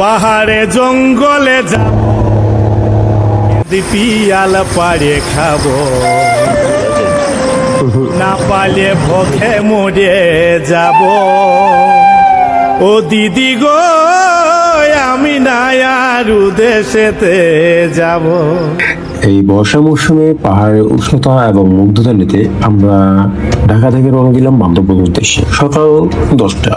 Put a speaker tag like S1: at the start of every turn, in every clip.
S1: পাহাড়ে জঙ্গলে যাব, পিয়াল পাড়ে খাবো, না পালে ভোগে মরে যাব। ও দিদি গো আমি না আর দেশেতে যাব।
S2: এই বর্ষা মৌসুমে পাহাড়ের উষ্ণতা এবং মুগ্ধতা নিতে আমরা ঢাকা থেকে রওনা দিলাম বান্দরবনের উদ্দেশ্যে। সকাল 10টা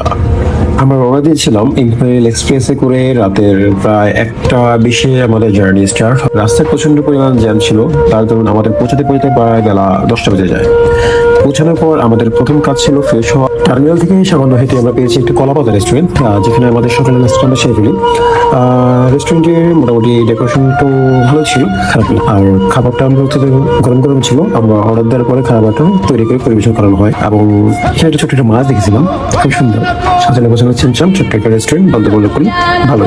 S2: আমরা রওনা দিয়েছিলাম ইম্পেরিয়াল এক্সপ্রেসে করে। রাতের প্রায় 1টা 20-এ আমাদের জার্নি স্টার্ট। রাস্তায় প্রচন্ড পরিমাণ জ্যাম ছিল, তার কারণে আমাদের পৌঁছাতে প্রায় বেলা 10টা বেজে যায়। পৌঁছানোর পর আমাদের প্রথম কাজ ছিল ফ্রেশ হওয়া। টার্মিনাল থেকে সামান্য হেঁটে আমরা পেয়েছি একটি কলাপাতা রেস্টুরেন্ট, যেখানে আমাদের সকালে নাস্তা সেরে ফেলি। রেস্টুরেন্টের মোটামুটি ডেকোরেশন তো ভালো ছিল, খারাপ না। আর খাবারটা আমরা হচ্ছে গরম গরম ছিল। আমরা অর্ডার দেওয়ার পরে খাবারটা তৈরি করে পরিবেশন করানো হয়। এবং এখানে একটা ছোট্ট একটা মাছ দেখেছিলাম, খুব সুন্দর সাজানো গোছানো ছিমছাম ছোট্ট একটা রেস্টুরেন্ট বান্দরবনে করি, ভালো।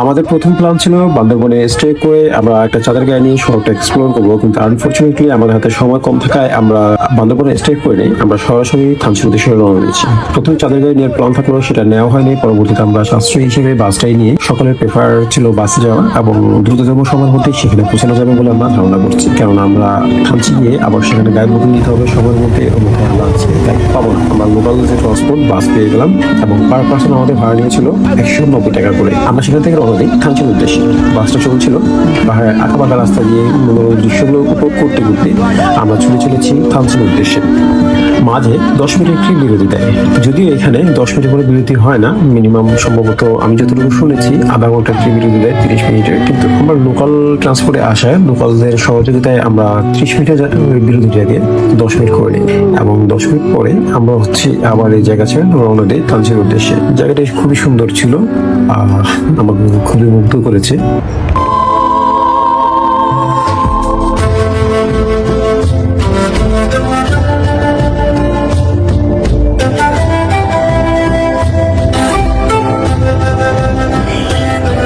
S2: আমাদের প্রথম প্ল্যান ছিল বান্দরবনে স্টে করে আমরা একটা চাঁদের গায়ে নিয়ে শহরটা এক্সপ্লোর করবো, কিন্তু আনফর্চুনেটলি আমাদের হাতে সময় কম থাকায় আমরা বান্দরবনে স্টে করে নেই। আমরা সরাসরি থানচির উদ্দেশ্যে রওনা দিয়েছি। প্রথমে চাঁদের গায়ে নেওয়ার প্ল্যান থাকলেও সেটা নেওয়া হয়নি। পরবর্তীতে আমরা সাশ্রয়ী হিসেবে বাসটাই নিয়ে, সকলের প্রেফার ছিল বাসে যাওয়া এবং দ্রুততম সময়ের মধ্যে সেখানে পৌঁছানো যাবে বলে আমরা ধারণা করছি। কেননা আমরা থানচি গিয়ে আবার সেখানে গাইড বুকিং নিতে হবে সময়ের মধ্যে, মধ্যে আমরা গাইড পাবো না। আমরা লোকাল যে ট্রান্সপোর্ট বাস পেয়ে গেলাম এবং পার পার্সন আমাদের ভাড়া নিয়েছিল 190 টাকা করে। আমরা সেখান থেকে রওনা দিই থানচির উদ্দেশ্যে। বাসটা চলছিল পাহাড়ের আঁকাবাঁকা রাস্তা দিয়ে, মনোরম দৃশ্যগুলো উপভোগ করতে করতে আমরা চলেছি থানচির উদ্দেশ্যে। মাঝে 10 মিনিট একটি বিরতি দেয়, যদিও এখানে 10 মিনিট করে বিরতি হয় না, মিনিমাম সম্ভবত আমি যতটুকু শুনেছি আধা ঘন্টা একটি বিরতি দেয় 30 মিনিটের। কিন্তু আমরা লোকাল ট্রান্সপোর্টে আসায় লোকালদের সহযোগিতায় আমরা 30 মিনিটের বিরতিটাকে 10 মিনিট করে নিই এবং 10 মিনিট পরে আমরা আবার এই জায়গা ছেড়ে রওনা দিই থানচির উদ্দেশ্যে। জায়গাটা খুবই সুন্দর ছিল, আমাকে খুবই মুগ্ধ করেছে।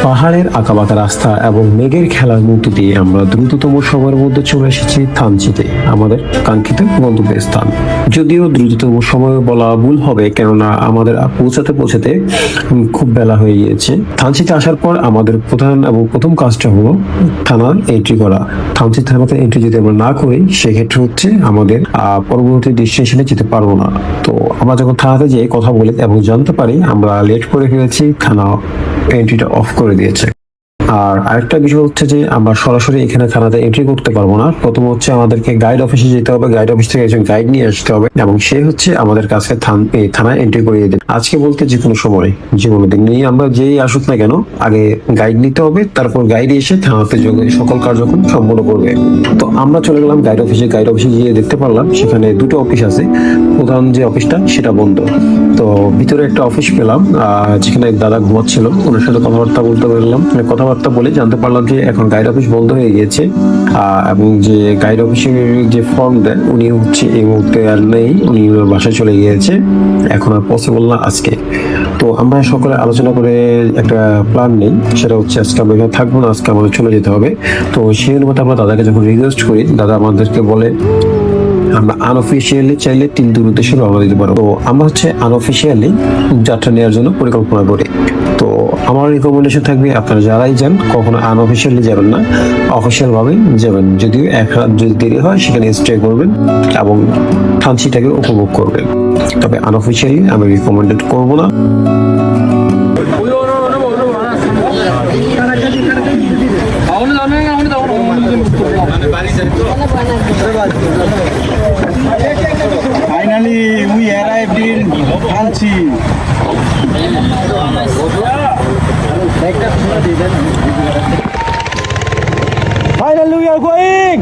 S2: পাহাড়ের আঁকাবাঁকা রাস্তা এবং মেঘের খেলার মধ্য দিয়ে আমরা দ্রুততম সময়ের মধ্যে চলে এসেছি থানচিতে, আমাদের কাঙ্ক্ষিত গন্তব্যের স্থান। যদিও দ্রুততম সময় বলা ভুল হবে, কেননা আমাদের পৌঁছাতে খুব বেলা হয়ে গিয়েছে। থানচিতে আসার পর আমাদের প্রথম কাজটা হলো থানার এন্ট্রি করা। থানচি থানাতে এন্ট্রি যদি আমরা না করি সেক্ষেত্রে আমাদের পরবর্তী ডেস্টিনেশনে যেতে পারবো না। তো আমরা যখন থানাতে যেয়ে কথা বলি এবং জানতে পারি আমরা লেট করে ফেলেছি, থানা এন্ট্রিটা অফ করে দিয়েছে। আর আরেকটা বিষয় হচ্ছে যে আমরা সরাসরি এখানে থানাতে এন্ট্রি করতে পারবো না। প্রথম হচ্ছে আমাদেরকে গাইড অফিসে যেতে হবে, গাইড অফিস থেকে একজন গাইড নিয়ে আসতে হবে এবং সে হচ্ছে আমাদের কাছে থানায় এন্ট্রি করিয়ে দেবে। আজকে বলতে যে কোনো সময়, যে কোনো দিন নিয়ে আমরা যেই আসুক না কেন, আগে গাইড নিতে হবে, তারপর গাইড এসে থানাতে সকল কার্যক্রম সম্পন্ন করবে। তো আমরা চলে গেলাম গাইড অফিসে। গাইড অফিসে গিয়ে দেখতে পারলাম সেখানে দুটো অফিস আছে, প্রধান যে অফিসটা সেটা বন্ধ। তো ভিতরে একটা অফিস পেলাম, যেখানে দাদা ঘুমাচ্ছিল, ওনার সাথে কথাবার্তা বলে জানতে পারলাম যে এখন গাইড অফিস বন্ধ হয়ে গিয়েছে এবং যে গাইড অফিসের যে ফর্ম দেন উনি হচ্ছে এই মুহূর্তে আর নেই, উনি বাসায় চলে গিয়েছে, এখন আর পসিবল না আজকে। তো আমরা সকলে আলোচনা করে একটা প্ল্যান নেই, সেটা হচ্ছে আজকে আমরা এখানে থাকবো না, আজকে আমাদের চলে যেতে হবে। তো সেই অনুমতি আমরা দাদাকে যখন রিকোয়েস্ট করি, দাদা আমাদেরকে বলে আমরা আনঅফিসিয়ালি চাইলে 3 দূর উদ্দেশ্যে রওনা দিতে পারবো। তো আমরা হচ্ছে আনঅফিসিয়ালি যাত্রা নেওয়ার জন্য পরিকল্পনা করি। তো আমার রিকমেন্ডেশন থাকবে আপনারা যারাই যান কখনো আনঅফিসিয়ালি যাবেন না, অফিসিয়াল ভাবে যাবেন। যদিও 1 রাত যদি দেরি হয় সেখানে স্টে করবেন এবং থানচিটাকে উপভোগ করবেন, তবে আনঅফিসিয়ালি আমি রিকমেন্ডেড করব না।
S3: Finally, we arrived in Thanchi. Finally, we are going.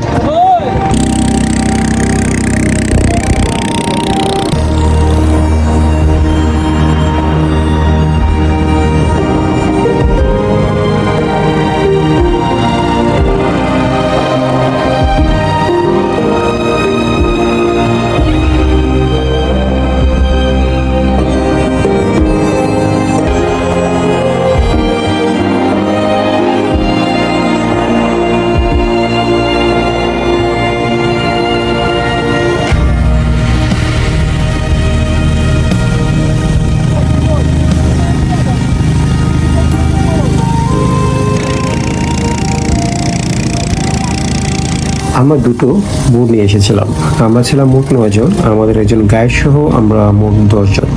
S2: আমরা দুটো বোট নিয়ে এসেছিলাম। আমরা ছিলাম মোট 9 জন, আমাদের একজন গাইড সহ আমরা মোট 10 জন।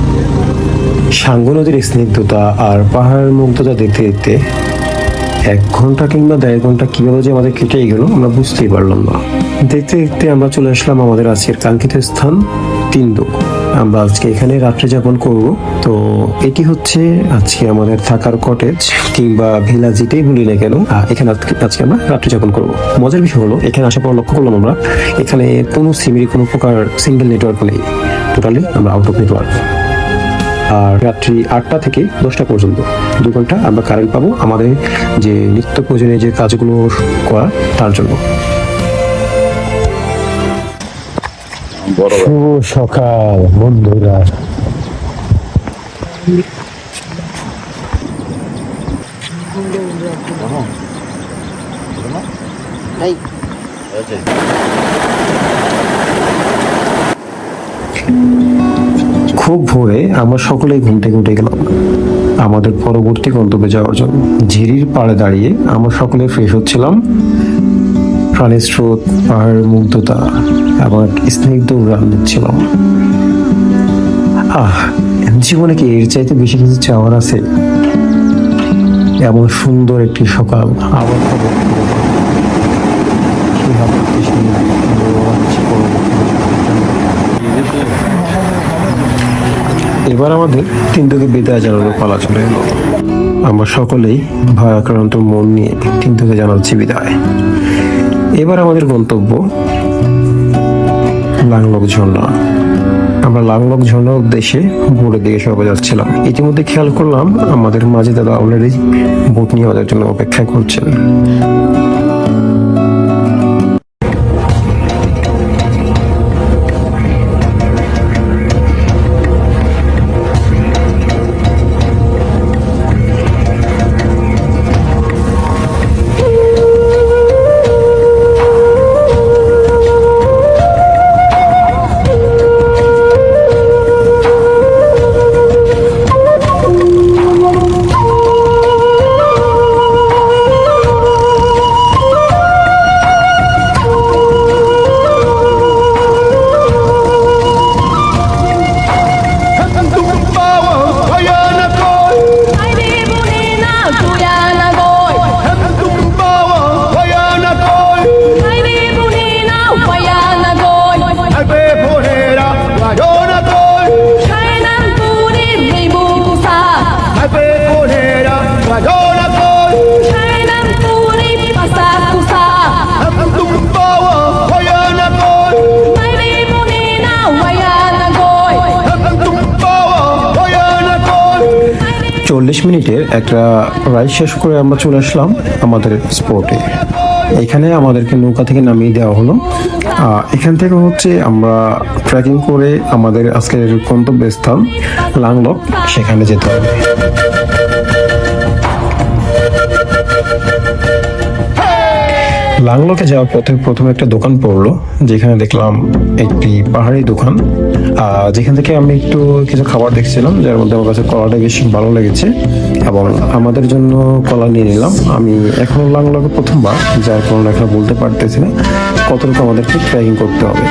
S2: সাঙ্গু নদীর স্নিগ্ধতা আর পাহাড়ের মুগ্ধতা দেখতে দেখতে 1 ঘন্টা কিংবা 1.5 ঘন্টা কিভাবে যে আমাদের কেটে গেল আমরা বুঝতেই পারলাম না। দেখতে দেখতে আমরা চলে আসলাম আমাদের আজকের কাঙ্ক্ষিত স্থান তিন্দু। আমরা আজকে এখানে রাত্রি যাপন করব। তো এটি হচ্ছে আজকে আমাদের থাকার কটেজ কিংবা ভিলা যেটাই বলি না কেন, এখানে আজকে আমরা রাত্রি যাপন করব। মজার বিষয় হলো এখানে আসার পর লক্ষ্য করলাম আমরা এখানে কোনো সিমেরই কোনো প্রকার সিঙ্গেল নেটওয়ার্ক নেই, টোটালি আমরা আউট অফ নেটওয়ার্ক। আর রাত্রি 8টা থেকে 10টা পর্যন্ত 2 ঘন্টা আমরা কারেন্ট পাবো আমাদের যে নিত্য প্রয়োজনীয় যে কাজগুলো করা তার জন্য।
S3: শুভ সকাল বন্ধুরা।
S2: খুব ভোরে আমরা সকলেই ঘুম থেকে উঠে গেলাম আমাদের পরবর্তী গন্তব্যে যাওয়ার জন্য। ঝিরির পাড়ে দাঁড়িয়ে আমরা সকলে ফ্রেশ হচ্ছিলাম। প্রাণীর স্রোত, পাহাড়ের মুগ্ধতা এবং এক স্নিগ্ধ উড়ান দিচ্ছিলাম। জীবনে কি এর চাইতে বেশি কিছু চাওয়ার আছে? এমন সুন্দর একটি সকাল আবার খবর এবার আমাদের তিনটুকে বিদায় জানানোর পালা চলে এলো। আমরা সকলেই ভয়াক্রান্ত মন নিয়ে তিনটুকে জানাচ্ছি বিদায়। এবার আমাদের গন্তব্য লাংলক ঝর্ণা। আমরা লাংলক ঝর্ণার উদ্দেশ্যে বোটের দিকে সবাই যাচ্ছিলাম। ইতিমধ্যে খেয়াল করলাম আমাদের মাঝি দাদা অলরেডি বোট নিয়ে আমাদের জন্য অপেক্ষা করছেন। মিনিটের একটা রাইড শেষ করে আমরা চলে আসলাম আমাদের স্পটে। এখানে আমাদেরকে নৌকা থেকে নামিয়ে দেওয়া হলো। এখান থেকে হচ্ছে আমরা ট্রেকিং করে আমাদের আজকের গন্তব্যস্থান লাংলক সেখানে যেতে হবে। লাংলকে যাওয়ার পথে প্রথমে একটা দোকান পড়লো, যেখানে দেখলাম একটি পাহাড়ি দোকান, যেখান থেকে আমি একটু কিছু খাবার দেখছিলাম, যার মধ্যে আমার কাছে কলাটা বেশ ভালো লেগেছে এবং আমাদের জন্য কলা নিয়ে নিলাম। আমি এখনো লাংলকে প্রথমবার, যার কারণে এখন বলতে পারতেছি না কতটুকু আমাদেরকে ট্রেকিং করতে হবে।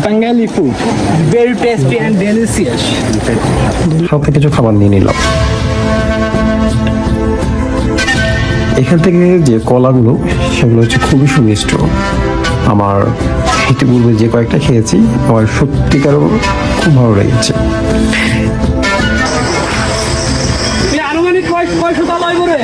S3: Bengali food, very tasty and delicious.
S2: সব কিছু খাবার নিয়ে নিলাম। এখান থেকে যে কলাগুলো সেগুলো হচ্ছে খুবই সুমিষ্ট। আমার ইতিপূর্বে যে কয়েকটা খেয়েছি আমার সত্যিকারও খুব ভালো লেগেছে।
S3: আনুমানিক কয়শো তলায় করে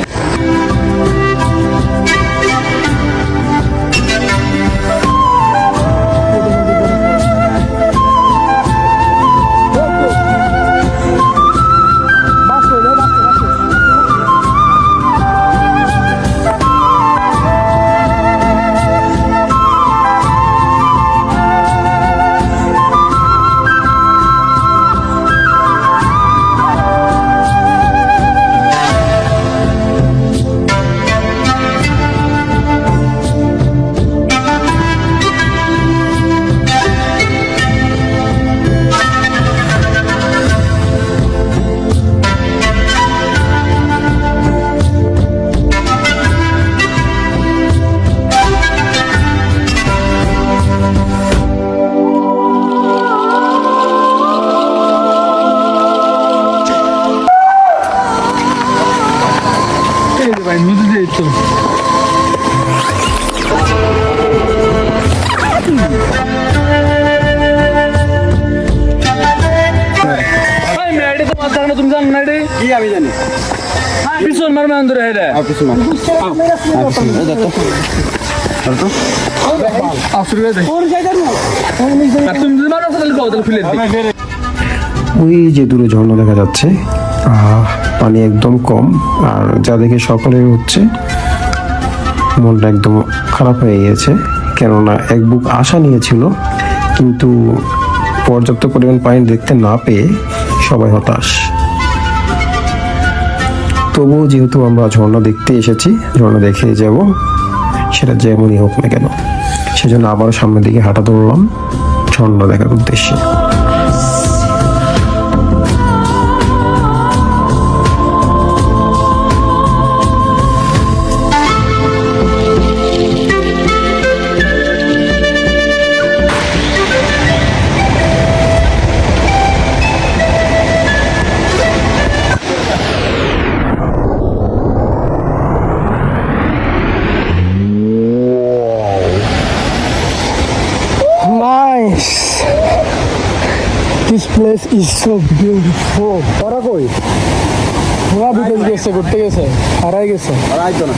S3: ভাই নদী দিয়ে তো ভাই মেডি তো মাথা না তুমি জানো না রে
S4: কি আমি জানি
S3: পিছন মার মান ধরে হেলে
S4: কিছু না
S3: আসুর গে দে আর তুমি যদি মারো তাহলে কও তাহলে খুলে দে
S2: ওই যে দূরে ঝর্ণা দেখা যাচ্ছে, পানি একদম কম, আর যা দেখে সকলের হচ্ছে মনটা একদম খারাপ হয়ে গিয়েছে, কেননা এক বুক আশা নিয়েছিল কিন্তু পর্যাপ্ত পরিমাণ পানি দেখতে না পেয়ে সবাই হতাশ। তবুও যেহেতু আমরা ঝর্ণা দেখতে এসেছি, ঝর্ণা দেখে যাব, সেটা যেমনই হোক না কেন, সেজন্য আবার সামনের দিকে হাঁটা ধরলাম ঝর্ণা দেখার উদ্দেশ্যে।
S5: Nice. This place is so beautiful. ওরা কই? ওরা বিদেশ গেছে, ঘুরতে গেছে, হারাই গেছে।
S4: আর আইতো না